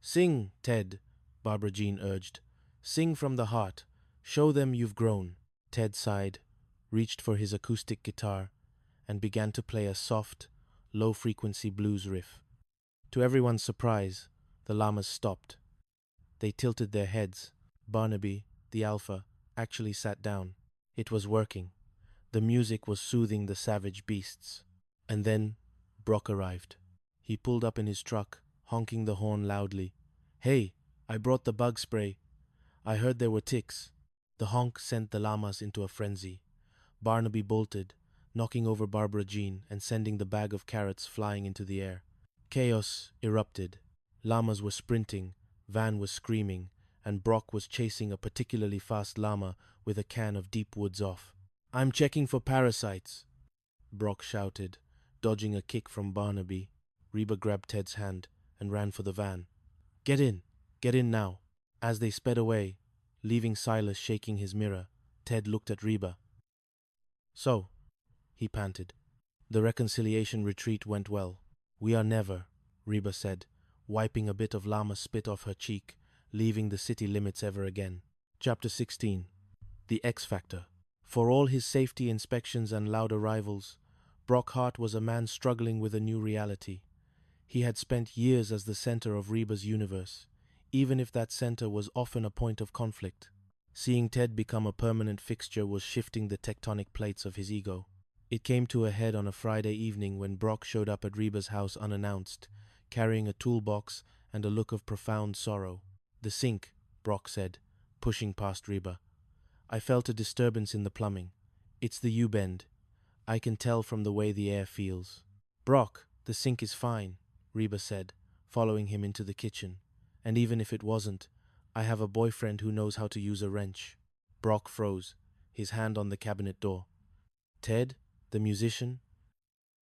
Sing, Ted, Barbara Jean urged. Sing from the heart. Show them you've grown. Ted sighed, reached for his acoustic guitar, and began to play a soft, low-frequency blues riff. To everyone's surprise, the llamas stopped. They tilted their heads. Barnaby, the alpha, actually sat down. It was working. The music was soothing the savage beasts. And then Brock arrived. He pulled up in his truck, honking the horn loudly. "Hey, I brought the bug spray. I heard there were ticks." The honk sent the llamas into a frenzy. Barnaby bolted, knocking over Barbara Jean and sending the bag of carrots flying into the air. Chaos erupted. Llamas were sprinting, Van was screaming, and Brock was chasing a particularly fast llama with a can of deep woods off. "I'm checking for parasites," Brock shouted, dodging a kick from Barnaby. Reba grabbed Ted's hand and ran for the van. Get in now." As they sped away, leaving Silas shaking his mirror, Ted looked at Reba. "So," he panted, "the reconciliation retreat went well." "We are never," Reba said, wiping a bit of llama spit off her cheek, leaving the city limits ever again. Chapter 16. The X Factor. For all his safety inspections and loud arrivals, Brock Hart was a man struggling with a new reality. He had spent years as the center of Reba's universe, even if that center was often a point of conflict. Seeing Ted become a permanent fixture was shifting the tectonic plates of his ego. It came to a head on a Friday evening when Brock showed up at Reba's house unannounced, carrying a toolbox and a look of profound sorrow. "The sink," Brock said, pushing past Reba. "I felt a disturbance in the plumbing. It's the U-bend. I can tell from the way the air feels." "Brock, the sink is fine," Reba said, following him into the kitchen. "And even if it wasn't, I have a boyfriend who knows how to use a wrench." Brock froze, his hand on the cabinet door. "Ted, the musician?"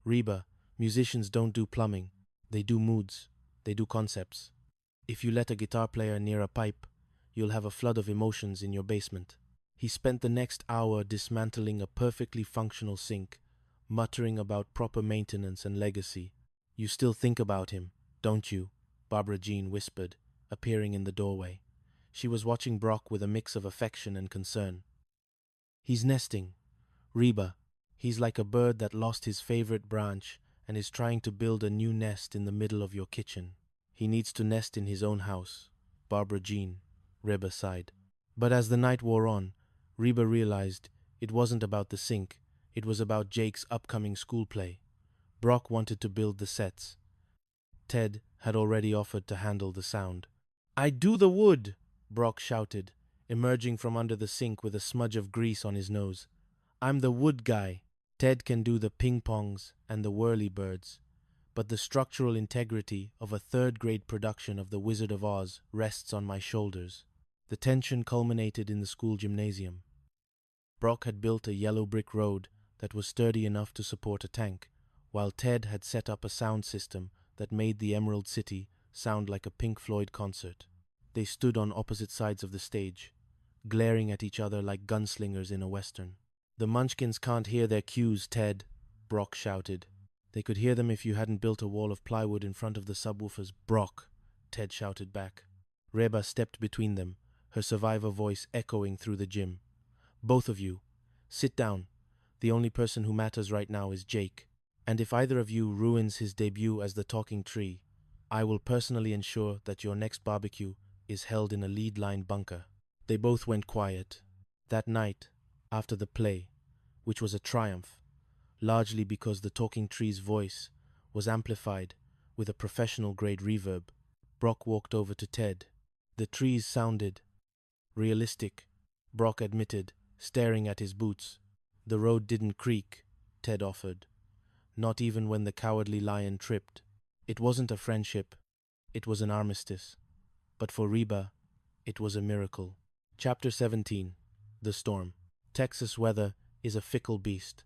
"Reba, musicians don't do plumbing. They do moods. They do concepts. If you let a guitar player near a pipe, you'll have a flood of emotions in your basement." He spent the next hour dismantling a perfectly functional sink, muttering about proper maintenance and legacy. "You still think about him, don't you?" Barbara Jean whispered, appearing in the doorway. She was watching Brock with a mix of affection and concern. "He's nesting. Reba, he's like a bird that lost his favorite branch and is trying to build a new nest in the middle of your kitchen. He needs to nest in his own house." Barbara Jean, Reba sighed. But as the night wore on, Reba realized it wasn't about the sink, it was about Jake's upcoming school play. Brock wanted to build the sets. Ted had already offered to handle the sound. "I do the wood," Brock shouted, emerging from under the sink with a smudge of grease on his nose. "I'm the wood guy. Ted can do the ping-pongs and the whirly-birds, but the structural integrity of a third-grade production of The Wizard of Oz rests on my shoulders." The tension culminated in the school gymnasium. Brock had built a yellow brick road that was sturdy enough to support a tank, while Ted had set up a sound system that made the Emerald City sound like a Pink Floyd concert. They stood on opposite sides of the stage, glaring at each other like gunslingers in a western. "The Munchkins can't hear their cues, Ted," Brock shouted. "They could hear them if you hadn't built a wall of plywood in front of the subwoofers." "Brock," Ted shouted back. Reba stepped between them, her survivor voice echoing through the gym. "Both of you, sit down. The only person who matters right now is Jake. And if either of you ruins his debut as the talking tree, I will personally ensure that your next barbecue is held in a lead-line bunker." They both went quiet. That night, after the play, which was a triumph, largely because the talking tree's voice was amplified with a professional-grade reverb, Brock walked over to Ted. The trees sounded realistic, Brock admitted, staring at his boots. "The road didn't creak," Ted offered. "Not even when the cowardly lion tripped." It wasn't a friendship, it was an armistice. But for Reba, it was a miracle. Chapter 17. The Storm. Texas weather is a fickle beast.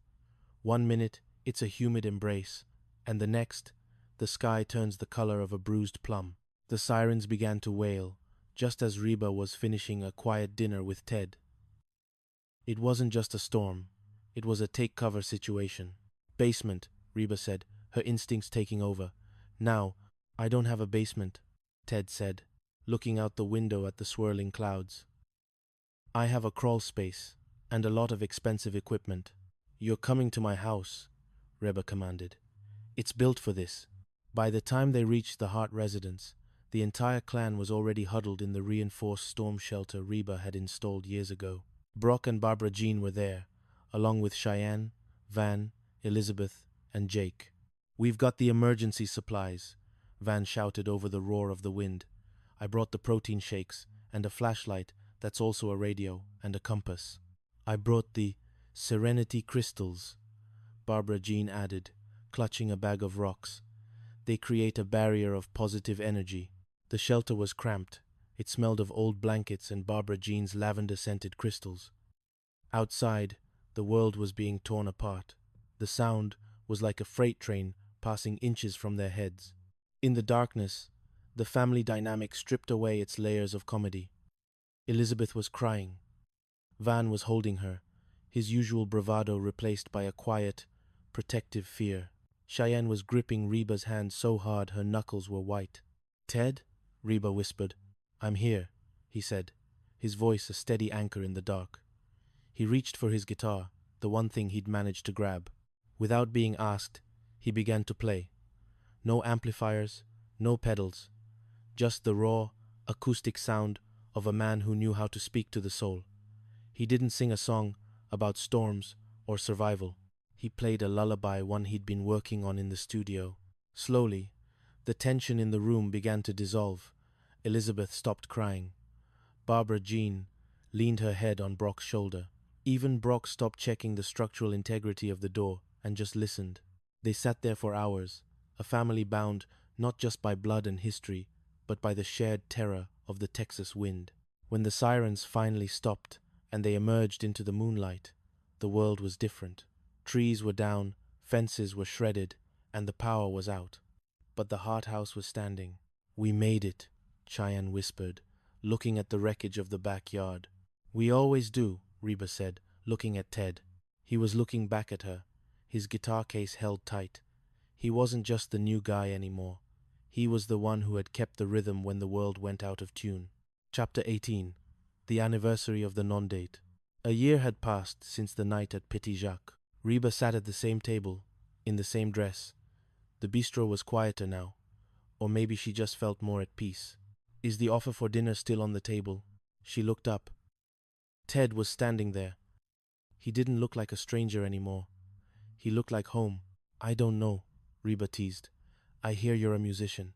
One minute, it's a humid embrace, and the next, the sky turns the color of a bruised plum. The sirens began to wail, just as Reba was finishing a quiet dinner with Ted. It wasn't just a storm, it was a take-cover situation. "Basement," Reba said, her instincts taking over. "Now, I don't have a basement," Ted said. looking out the window at the swirling clouds. I have a crawl space and a lot of expensive equipment. You're coming to my house, Reba commanded. It's built for this. By the time they reached the Hart residence, the entire clan was already huddled in the reinforced storm shelter Reba had installed years ago. Brock and Barbara Jean were there, along with Cheyenne, Van, Elizabeth, and Jake. "We've got the emergency supplies," Van shouted over the roar of the wind. "I brought the protein shakes and a flashlight that's also a radio and a compass." "I brought the Serenity crystals," Barbara Jean added, clutching a bag of rocks. "They create a barrier of positive energy." The shelter was cramped. It smelled of old blankets and Barbara Jean's lavender-scented crystals. Outside, the world was being torn apart. The sound was like a freight train passing inches from their heads. In the darkness, the family dynamic stripped away its layers of comedy. Elizabeth was crying. Van was holding her, his usual bravado replaced by a quiet, protective fear. Cheyenne was gripping Reba's hand so hard her knuckles were white. "Ted?" Reba whispered. "I'm here," he said, his voice a steady anchor in the dark. He reached for his guitar, the one thing he'd managed to grab. Without being asked, he began to play. No amplifiers, no pedals, just the raw, acoustic sound of a man who knew how to speak to the soul. He didn't sing a song about storms or survival. He played a lullaby, one he'd been working on in the studio. Slowly, the tension in the room began to dissolve. Elizabeth stopped crying. Barbara Jean leaned her head on Brock's shoulder. Even Brock stopped checking the structural integrity of the door and just listened. They sat there for hours, a family bound not just by blood and history, but by the shared terror of the Texas wind. When the sirens finally stopped and they emerged into the moonlight, the world was different. Trees were down, fences were shredded, and the power was out. But the Hart house was standing. "We made it," Cheyenne whispered, looking at the wreckage of the backyard. "We always do," Reba said, looking at Ted. He was looking back at her, his guitar case held tight. He wasn't just the new guy anymore. He was the one who had kept the rhythm when the world went out of tune. Chapter 18. The anniversary of the non-date. A year had passed since the night at Petit Jacques. Reba sat at the same table, in the same dress. The bistro was quieter now, or maybe she just felt more at peace. "Is the offer for dinner still on the table?" She looked up. Ted was standing there. He didn't look like a stranger anymore. He looked like home. "I don't know," Reba teased. "I hear you're a musician.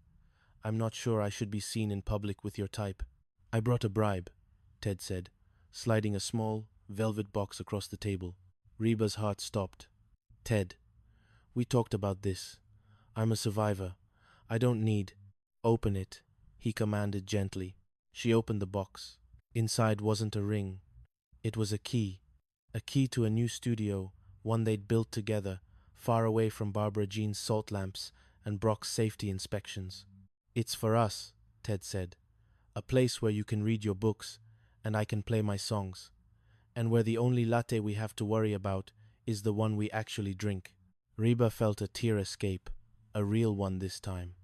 I'm not sure I should be seen in public with your type." "I brought a bribe," Ted said, sliding a small, velvet box across the table. Reba's heart stopped. "Ted, we talked about this. I'm a survivor. I don't need—" "Open it," he commanded gently. She opened the box. Inside wasn't a ring. It was a key to a new studio, one they'd built together, far away from Barbara Jean's salt lamps and Brock's safety inspections. "It's for us," Ted said. "A place where you can read your books and I can play my songs, and where the only latte we have to worry about is the one we actually drink." Reba felt a tear escape, a real one this time.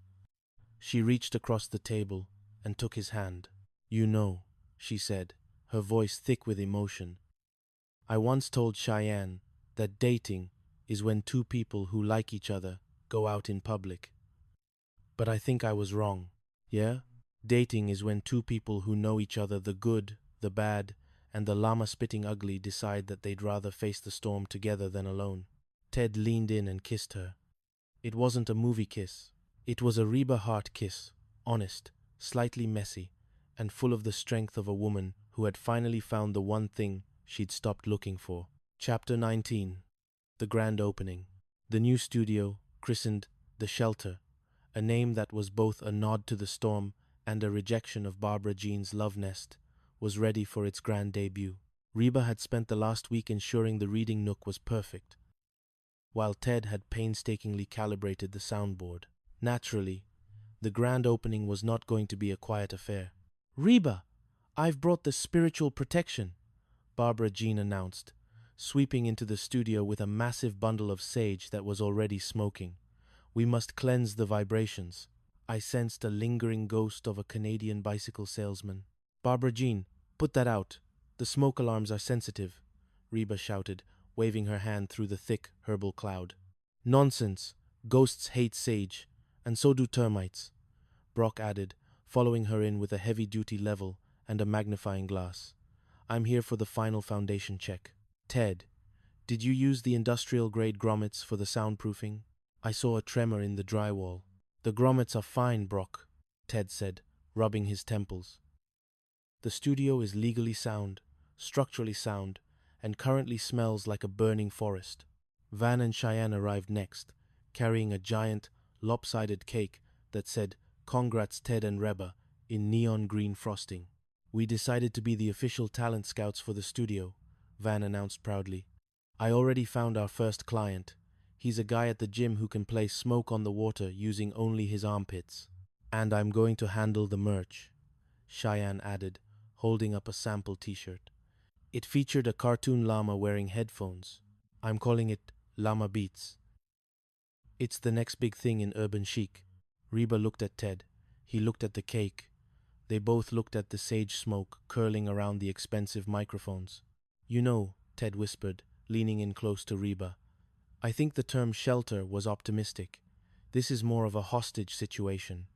She reached across the table and took his hand. "You know," she said, her voice thick with emotion, "I once told Cheyenne that dating is when two people who like each other go out in public. But I think I was wrong. Yeah? Dating is when two people who know each other, the good, the bad, and the llama-spitting ugly, decide that they'd rather face the storm together than alone." Ted leaned in and kissed her. It wasn't a movie kiss. It was a Reba Hart kiss, honest, slightly messy, and full of the strength of a woman who had finally found the one thing she'd stopped looking for. Chapter 19. The grand opening. The new studio, christened The Shelter, a name that was both a nod to the storm and a rejection of Barbara Jean's love nest, was ready for its grand debut. Reba had spent the last week ensuring the reading nook was perfect, while Ted had painstakingly calibrated the soundboard. Naturally, the grand opening was not going to be a quiet affair. "Reba, I've brought the spiritual protection," Barbara Jean announced, sweeping into the studio with a massive bundle of sage that was already smoking. "We must cleanse the vibrations." I sensed a lingering ghost of a Canadian bicycle salesman. Barbara Jean, put that out. The smoke alarms are sensitive, Reba shouted, waving her hand through the thick herbal cloud. Nonsense. Ghosts hate sage, and so do termites, Brock added, following her in with a heavy-duty level and a magnifying glass. I'm here for the final foundation check. Ted, did you use the industrial-grade grommets for the soundproofing? I saw a tremor in the drywall. The grommets are fine, Brock, Ted said, rubbing his temples. The studio is legally sound, structurally sound, and currently smells like a burning forest. Van and Cheyenne arrived next, carrying a giant, lopsided cake that said, "Congrats Ted and Reba," in neon green frosting. We decided to be the official talent scouts for the studio, Van announced proudly. I already found our first client. He's a guy at the gym who can play Smoke on the Water using only his armpits. And I'm going to handle the merch, Cheyenne added, holding up a sample t-shirt. It featured a cartoon llama wearing headphones. I'm calling it Llama Beats. It's the next big thing in urban chic. Reba looked at Ted. He looked at the cake. They both looked at the sage smoke curling around the expensive microphones. You know, Ted whispered, leaning in close to Reba, I think the term shelter was optimistic. This is more of a hostage situation.